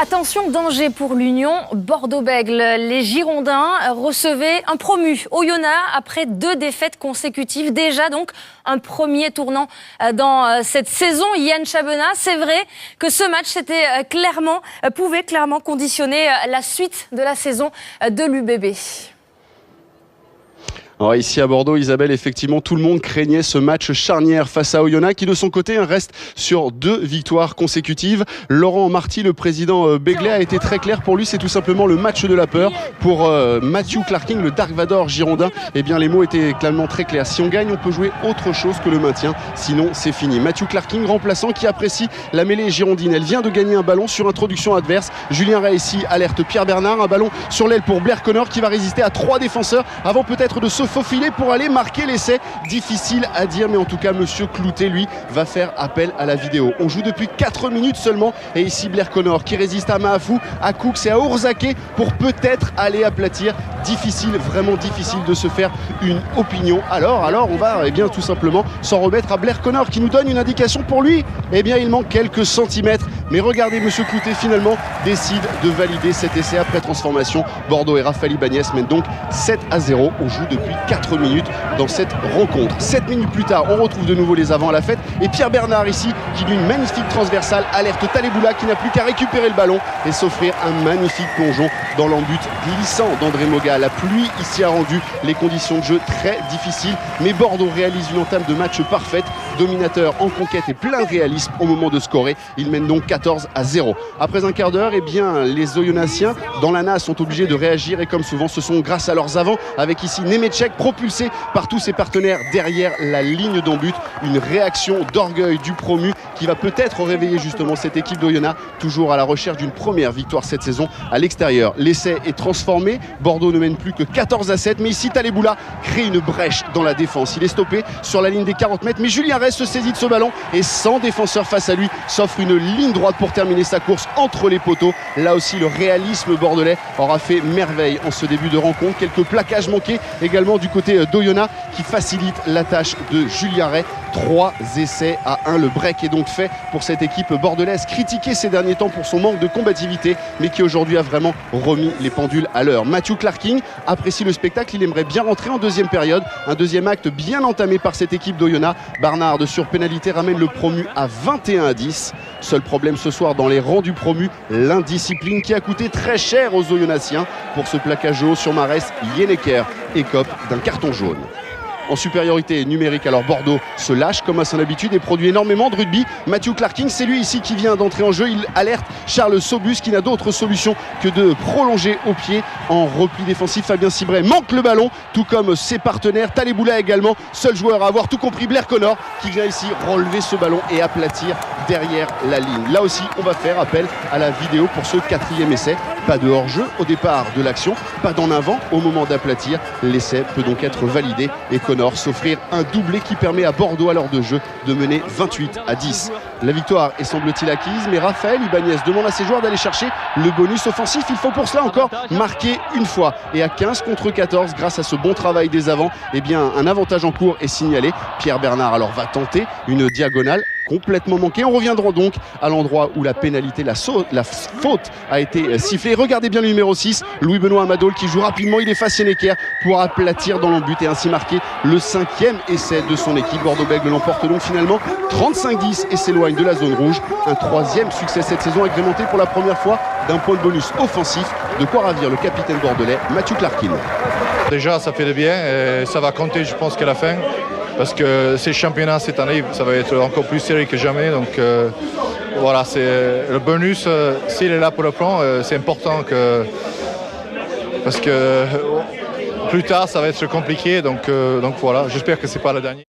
Attention, danger pour l'Union Bordeaux-Bègles. Les Girondins recevaient un promu, Oyonnax, après 2 défaites consécutives. Déjà donc un premier tournant dans cette saison. Yann Chabenat, c'est vrai que ce match pouvait clairement conditionner la suite de la saison de l'UBB. Alors ici à Bordeaux, Isabelle, effectivement, tout le monde craignait ce match charnière face à Oyonnax qui, de son côté, reste sur 2 victoires consécutives. Laurent Marty, le président Begley, a été très clair. Pour lui, c'est tout simplement le match de la peur. Pour Matthew Clarking, le Dark Vador girondin, eh bien, les mots étaient clairement très clairs. Si on gagne, on peut jouer autre chose que le maintien. Sinon, c'est fini. Matthew Clarking, remplaçant, qui apprécie la mêlée girondine. Elle vient de gagner un ballon sur introduction adverse. Julien Ray ici alerte Pierre Bernard. Un ballon sur l'aile pour Blair Connor qui va résister à 3 défenseurs avant peut-être de se faufiler pour aller marquer l'essai. Difficile à dire, mais en tout cas monsieur Cloutet, lui, va faire appel à la vidéo. On joue depuis 4 minutes seulement, et ici Blair Connor qui résiste à Mahafou, à Cooks et à Ourzake pour peut-être aller aplatir. Difficile, vraiment difficile de se faire une opinion. Alors on va tout simplement s'en remettre à Blair Connor qui nous donne une indication. Pour lui, il manque quelques centimètres, mais regardez, monsieur Cloutet finalement décide de valider cet essai après transformation. Bordeaux et Raphaël Ibanez mènent donc 7-0. On joue depuis 4 minutes dans cette rencontre. 7 minutes plus tard, on retrouve de nouveau les avants à la fête, et Pierre Bernard ici qui d'une magnifique transversale alerte Taleboula qui n'a plus qu'à récupérer le ballon et s'offrir un magnifique plongeon dans l'embut glissant d'André Moga. La pluie ici a rendu les conditions de jeu très difficiles, mais Bordeaux réalise une entame de match parfaite, dominateur en conquête et plein de réalisme au moment de scorer. Il mène donc 14-0. Après un quart d'heure, les Oyonnaxiens dans la nasse sont obligés de réagir, et comme souvent ce sont grâce à leurs avants, avec ici Nemecek propulsé par tous ses partenaires derrière la ligne d'embut. Une réaction d'orgueil du promu qui va peut-être réveiller justement cette équipe d'Oyonnax, toujours à la recherche d'une première victoire cette saison à l'extérieur. L'essai est transformé, Bordeaux ne mène plus que 14-7, mais ici Taleboula crée une brèche dans la défense. Il est stoppé sur la ligne des 40 mètres, mais Julien Ray se saisit de ce ballon et sans défenseur face à lui, s'offre une ligne droite pour terminer sa course entre les poteaux. Là aussi, le réalisme bordelais aura fait merveille en ce début de rencontre. Quelques plaquages manqués également du côté d'Oyonnax qui facilite la tâche de Julien Ray. 3 essais à 1. Le break est donc fait pour cette équipe bordelaise, critiquée ces derniers temps pour son manque de combativité, mais qui aujourd'hui a vraiment remis les pendules à l'heure. Matthew Clarking apprécie le spectacle, il aimerait bien rentrer en deuxième période. Un deuxième acte bien entamé par cette équipe d'Oyonnax. Barnard sur pénalité ramène le promu à 21-10. Seul problème ce soir dans les rangs du promu, l'indiscipline qui a coûté très cher aux Oyonnaxiens. Pour ce plaquage haut sur Marès, Yeneker écope d'un carton jaune. En supériorité numérique, alors Bordeaux se lâche comme à son habitude et produit énormément de rugby. Matthew Clarking, c'est lui ici qui vient d'entrer en jeu. Il alerte Charles Sobus qui n'a d'autre solution que de prolonger au pied en repli défensif. Fabien Cibret manque le ballon, tout comme ses partenaires. Taleboula également, seul joueur à avoir tout compris. Blair Connor qui vient ici relever ce ballon et aplatir derrière la ligne. Là aussi, on va faire appel à la vidéo pour ce 4e essai. Pas de hors-jeu au départ de l'action, pas d'en avant au moment d'aplatir. L'essai peut donc être validé et Connor s'offrir un doublé qui permet à Bordeaux à l'heure de jeu de mener 28-10. La victoire est semble-t-il acquise, mais Raphaël Ibanez demande à ses joueurs d'aller chercher le bonus offensif. Il faut pour cela encore marquer une fois, et à 15 contre 14 grâce à ce bon travail des avants, un avantage en cours est signalé. Pierre Bernard alors va tenter une diagonale complètement manquée. On reviendra donc à l'endroit où la pénalité, la faute a été sifflée. Regardez bien le numéro 6, Louis-Benoît Amadol qui joue rapidement. Il efface Yeneker pour aplatir dans l'embut et ainsi marquer le 5e essai de son équipe. Bordeaux-Bègles l'emporte donc finalement 35-10 et s'éloigne de la zone rouge. Un 3e succès cette saison agrémenté pour la première fois d'un point de bonus offensif. De quoi ravir le capitaine bordelais Matthew Clarking. Déjà ça fait du bien et ça va compter je pense qu'à la fin. Parce que ces championnats cette année, ça va être encore plus serré que jamais. Donc voilà, c'est le bonus, s'il est là pour le prendre, c'est important parce que plus tard, ça va être compliqué. Donc voilà, j'espère que c'est pas la dernière.